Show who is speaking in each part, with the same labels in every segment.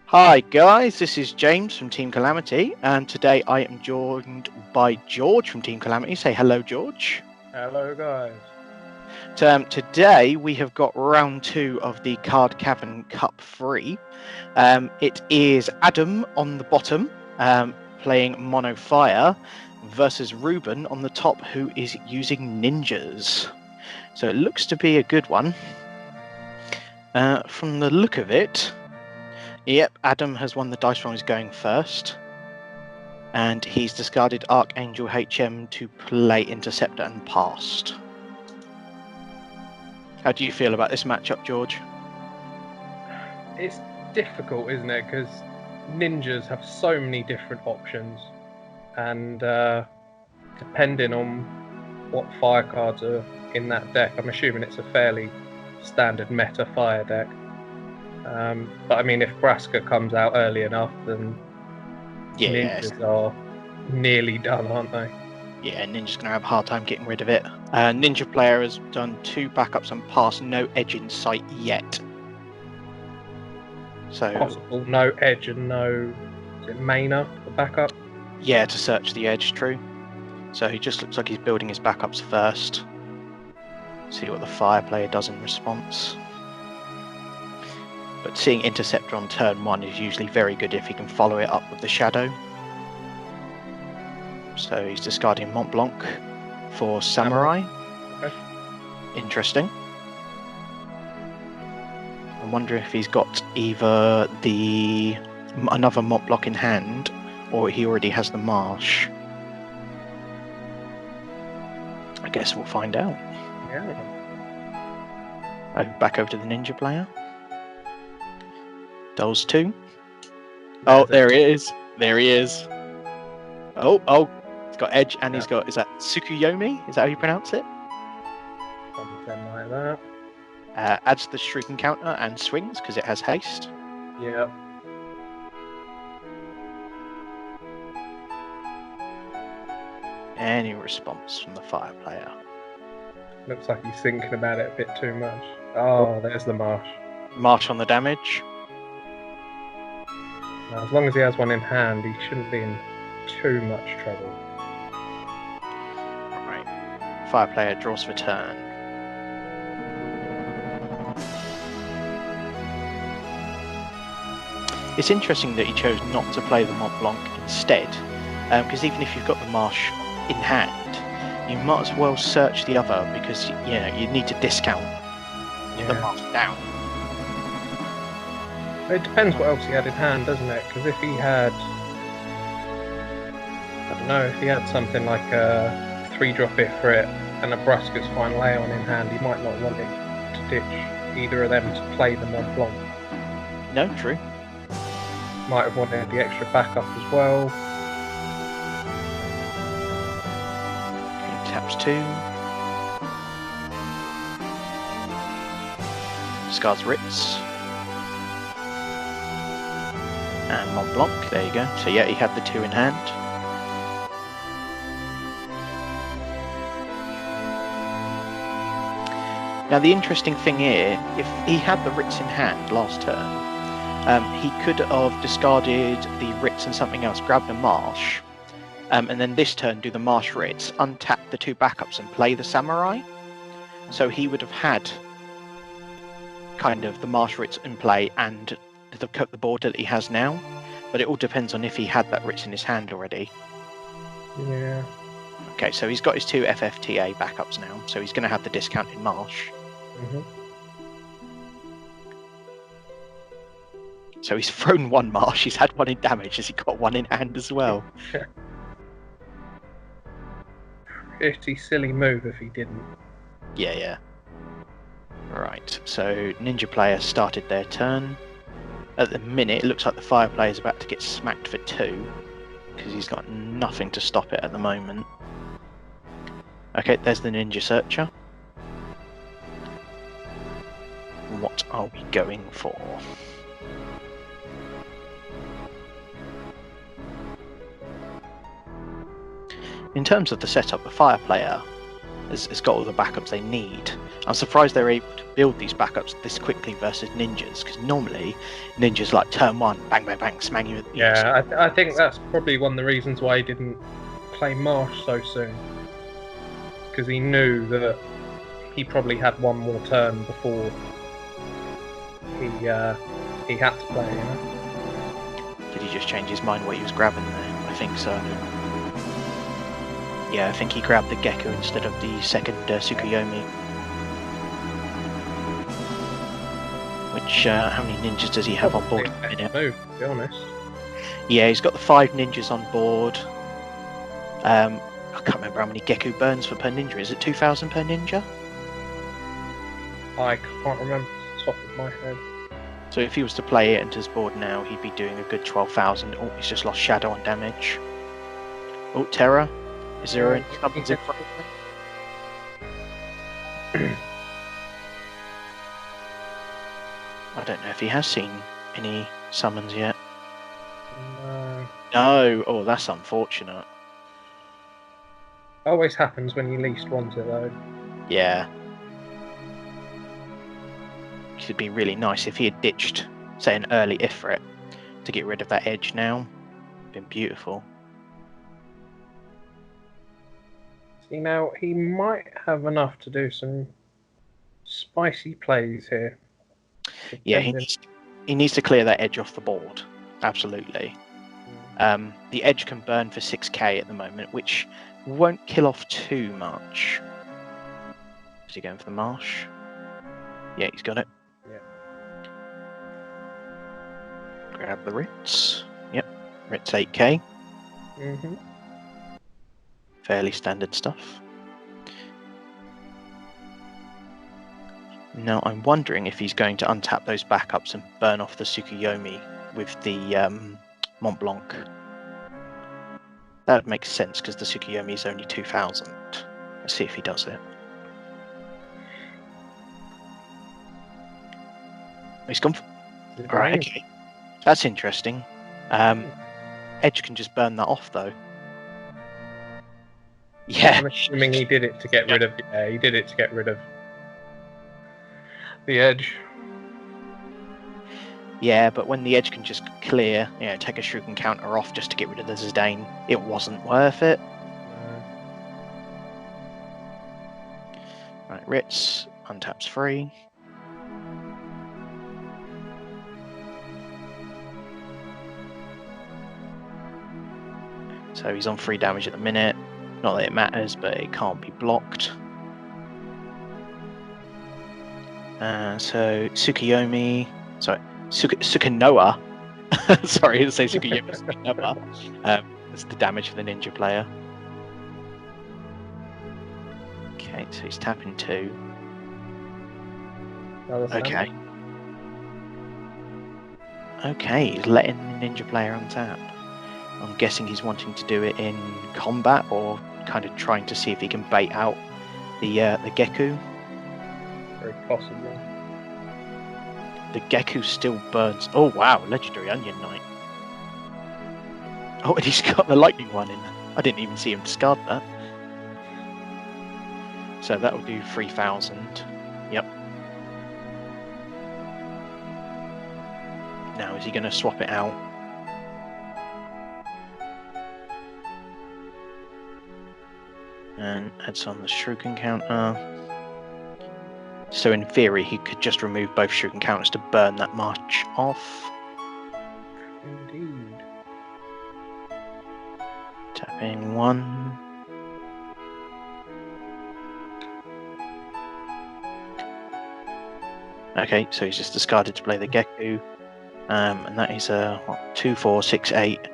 Speaker 1: Hi guys, this is James from Team Calamity, and today I am joined by George from Team Calamity. Say hello, George.
Speaker 2: Hello guys.
Speaker 1: Today we have got round 2 of the Cavern Cup 3. It is Adam on the bottom, playing Mono Fire, versus Ruben on the top, who is using ninjas. So it looks to be a good one. From the look of it, yep, Adam has won the dice roll. He's going first. And he's discarded Archangel HM to play Interceptor and passed. How do you feel about this matchup, George?
Speaker 2: It's difficult, isn't it? Because ninjas have so many different options. And depending on what fire cards are in that deck, I'm assuming it's a fairly standard meta fire deck. But I mean, if Braska comes out early enough, then ninjas are nearly done, aren't they?
Speaker 1: Yeah, Ninja's going to have a hard time getting rid of it. Ninja player has done 2 backups and passed, no edge in sight yet. So
Speaker 2: possible no edge and no, is it Mana for backup?
Speaker 1: Yeah, to search the edge, true. So he just looks like he's building his backups first. See what the fire player does in response. But seeing Interceptor on turn 1 is usually very good if he can follow it up with the Shadow. So he's discarding Mont Blanc for Samurai.
Speaker 2: Okay.
Speaker 1: Interesting. I'm wondering if he's got either another Mont Blanc in hand, or he already has the Marsh. I guess we'll find out.
Speaker 2: Yeah.
Speaker 1: Back over to the Ninja player. Dolls 2. Oh, there he is. There he is. Oh, he's got edge, and he's got, is that Tsukuyomi? Is that how you pronounce it?
Speaker 2: Something like that.
Speaker 1: Adds the shrieking counter and swings because it has haste.
Speaker 2: Yeah.
Speaker 1: Any response from the fire player?
Speaker 2: Looks like he's thinking about it a bit too much. Oh, there's the Marsh.
Speaker 1: Marsh on the damage.
Speaker 2: Now, as long as he has one in hand, he shouldn't be in too much trouble.
Speaker 1: Right. Fire player draws for turn. It's interesting that he chose not to play the Mont Blanc instead, because even if you've got the Marsh in hand, you might as well search the other, because you need to discount the Marsh down.
Speaker 2: It depends what else he had in hand, doesn't it? Because if he had, I don't know, if he had something like a 3-drop Ifrit and a Braska's Final Aeon in hand, he might not want it to ditch either of them to play the Mont Blanc.
Speaker 1: No, true.
Speaker 2: Might have wanted the extra backup as well.
Speaker 1: Okay, taps 2. Discards Ritz. And Mont Blanc, there you go. So yeah, he had the 2 in hand. Now the interesting thing here, if he had the Ritz in hand last turn, he could have discarded the Ritz and something else, grabbed a Marsh, and then this turn do the Marsh Ritz, untap the 2 backups and play the Samurai. So he would have had kind of the Marsh Ritz in play and the board that he has now, but it all depends on if he had that Ritz in his hand already.
Speaker 2: Yeah.
Speaker 1: Okay, so he's got his 2 FFTA backups now, so he's going to have the discounted Marsh.
Speaker 2: Mm-hmm.
Speaker 1: So he's thrown 1 Marsh, he's had 1 in damage, has he got 1 in hand as well?
Speaker 2: Pretty silly move if he didn't.
Speaker 1: Yeah. Right, so Ninja player started their turn. At the minute, it looks like the fire player is about to get smacked for 2, because he's got nothing to stop it at the moment. Okay, there's the Ninja Searcher. What are we going for? In terms of the setup, the fire player has got all the backups they need. I'm surprised they're able to build these backups this quickly versus ninjas, because normally ninjas like turn one, bang, bang, bang, smang you.
Speaker 2: Yeah, I think that's probably one of the reasons why he didn't play Marsh so soon, because he knew that he probably had one more turn before he had to play. You know?
Speaker 1: Did he just change his mind what he was grabbing there? I think so. Yeah, I think he grabbed the Gecko instead of the second Tsukuyomi. Which, how many ninjas does he have on board at the minute?
Speaker 2: Move, to be honest.
Speaker 1: Yeah, he's got the 5 ninjas on board. I can't remember how many Gecko burns for per ninja. Is it 2,000 per ninja?
Speaker 2: I can't remember off the top of my head.
Speaker 1: So if he was to play it into his board now, he'd be doing a good 12,000. Oh, he's just lost Shadow on damage. Oh, Terror. Is there any summons in front of me? I don't know if he has seen any summons yet.
Speaker 2: No.
Speaker 1: No. Oh, that's unfortunate.
Speaker 2: Always happens when you least want it, though.
Speaker 1: Yeah. It'd be really nice if he had ditched, say, an early Ifrit to get rid of that edge now. Been beautiful.
Speaker 2: See, now he might have enough to do some spicy plays here.
Speaker 1: Yeah, he needs to clear that edge off the board. Absolutely. The edge can burn for 6k at the moment, which won't kill off too much. Is he going for the marsh? Yeah, he's got it.
Speaker 2: Yeah.
Speaker 1: Grab the Ritz. Yep, Ritz 8k.
Speaker 2: Mm-hmm.
Speaker 1: Fairly standard stuff. Now I'm wondering if he's going to untap those backups and burn off the Tsukuyomi with the Mont Blanc. That makes sense because the Tsukuyomi is only 2,000. Let's see if he does it. He's gone for... Alright, okay. That's interesting. Edge can just burn that off though. Yeah.
Speaker 2: I'm assuming he did it to get rid of. Yeah, he did it to get rid of the edge.
Speaker 1: Yeah, but when the edge can just clear, take a Shuriken counter off just to get rid of the Zidane, it wasn't worth it. Right, Ritz untaps 3. So he's on 3 damage at the minute. Not that it matters, but it can't be blocked. So Tsukuyomi, sorry, Sukanoa. Sorry, to say Tsukuyomi. Sukanoa. That's the damage for the ninja player. Okay, so he's tapping 2. Okay. Okay, he's letting the ninja player untap. I'm guessing he's wanting to do it in combat, or kind of trying to see if he can bait out the Geku.
Speaker 2: Very possibly.
Speaker 1: The Geku still burns. Oh wow, legendary Onion Knight. Oh, and he's got the lightning one in. I didn't even see him discard that. So that will do 3,000. Yep. Now is he going to swap it out? And adds on the Shuriken counter. So in theory, he could just remove both Shuriken counters to burn that much off.
Speaker 2: Indeed.
Speaker 1: Tapping 1. Okay, so he's just discarded to play the Geku. And that is a 2, 4, 6, 8,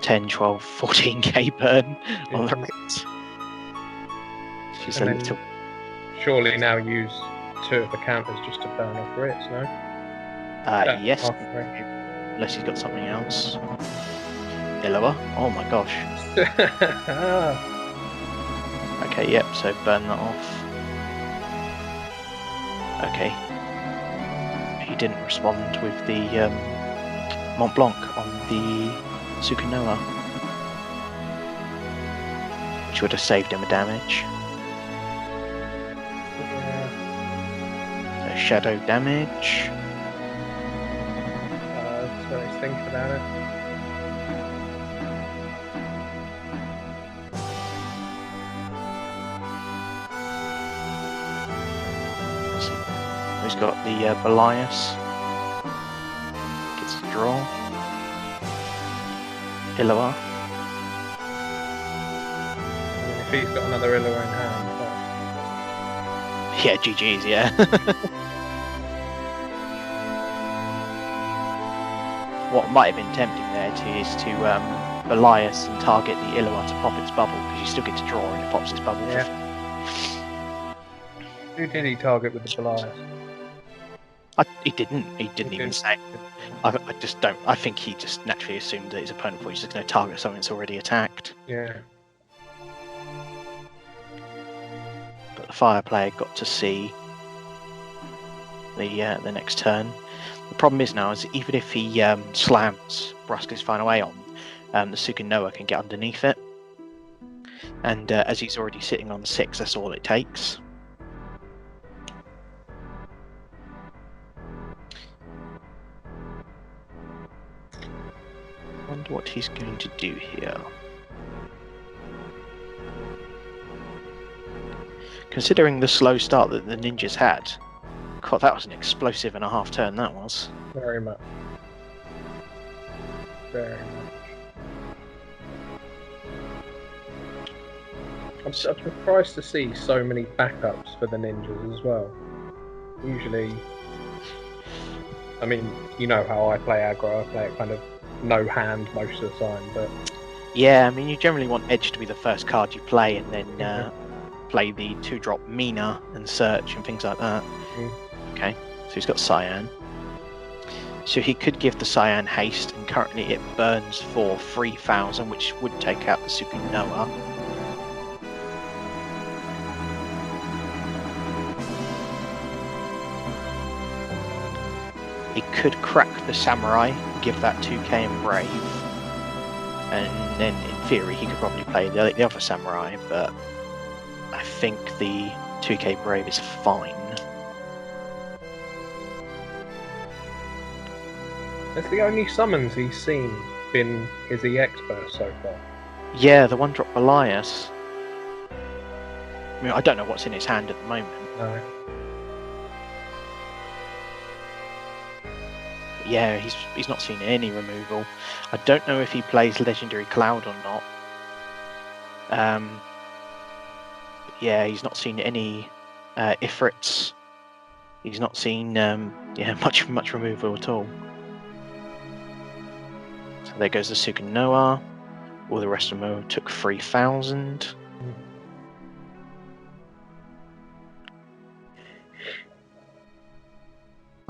Speaker 1: 10, 12, 14k burn on the Ritz. She's a little...
Speaker 2: Surely now use 2 of the counters just to burn off Ritz, no?
Speaker 1: Yes.
Speaker 2: Halfway.
Speaker 1: Unless he's got something else. Illawa? Oh my gosh. Okay, yep, so burn that off. Okay. He didn't respond with the Mont Blanc on the Sukanoa, which would have saved him a damage. shadow damage.
Speaker 2: So he's thinking about it.
Speaker 1: He's got the Belias. Gets to draw. Illawa.
Speaker 2: If he's got another Illawa in hand.
Speaker 1: Yeah, GG's, yeah. What might have been tempting there is to Belias and target the Illawa to pop its bubble, because you still get to draw and it pops its bubble.
Speaker 2: Yeah. Who did he target with the Belias?
Speaker 1: He didn't even say. I just don't. I think he just naturally assumed that his opponent was just going to target something that's already attacked.
Speaker 2: Yeah.
Speaker 1: But the fire player got to see the next turn. The problem is now is even if he slams Braska's Final Aeon, the Sukinoa can get underneath it, and as he's already sitting on 6, that's all it takes. I wonder what he's going to do here. Considering the slow start that the ninjas had, God, that was an explosive and a half turn, that was.
Speaker 2: Very much. Very much. I'm surprised to see so many backups for the ninjas as well. Usually, I mean, you know how I play aggro, I play it kind of no hand most of the time, but...
Speaker 1: Yeah, I mean, you generally want Edge to be the first card you play, and then play the 2-drop Mina and Search and things like that. Okay, so he's got Cyan. So he could give the Cyan haste, and currently it burns for 3,000, which would take out the Sukinoa. He could crack the Samurai, give that 2k and Brave, and then in theory he could probably play the other Samurai, but I think the 2k Brave is fine.
Speaker 2: That's the only summons he's seen been his EX burst so far.
Speaker 1: Yeah, the 1-drop Belias. I mean, I don't know what's in his hand at the moment.
Speaker 2: No.
Speaker 1: Yeah, he's not seen any removal. I don't know if he plays Legendary Cloud or not. Yeah, he's not seen any Ifrits. He's not seen much removal at all. So there goes the Sukinoa. All the rest of them took 3,000.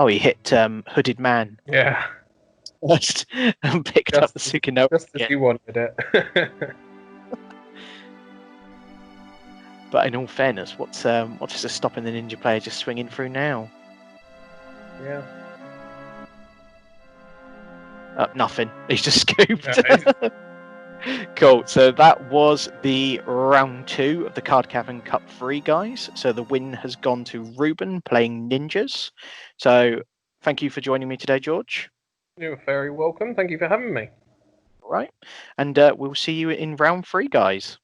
Speaker 1: Oh, he hit Hooded Man.
Speaker 2: Yeah.
Speaker 1: And picked up the Sukinoa.
Speaker 2: Just as he wanted it.
Speaker 1: But in all fairness, what's stopping the ninja player just swinging through now?
Speaker 2: Yeah.
Speaker 1: Nothing. He's just scooped.
Speaker 2: Yeah,
Speaker 1: Cool. So that was the round 2 of the Card Cavern Cup 3, guys. So the win has gone to Ruben playing ninjas. So thank you for joining me today, George.
Speaker 2: You're very welcome. Thank you for having me.
Speaker 1: All right. And we'll see you in round 3, guys.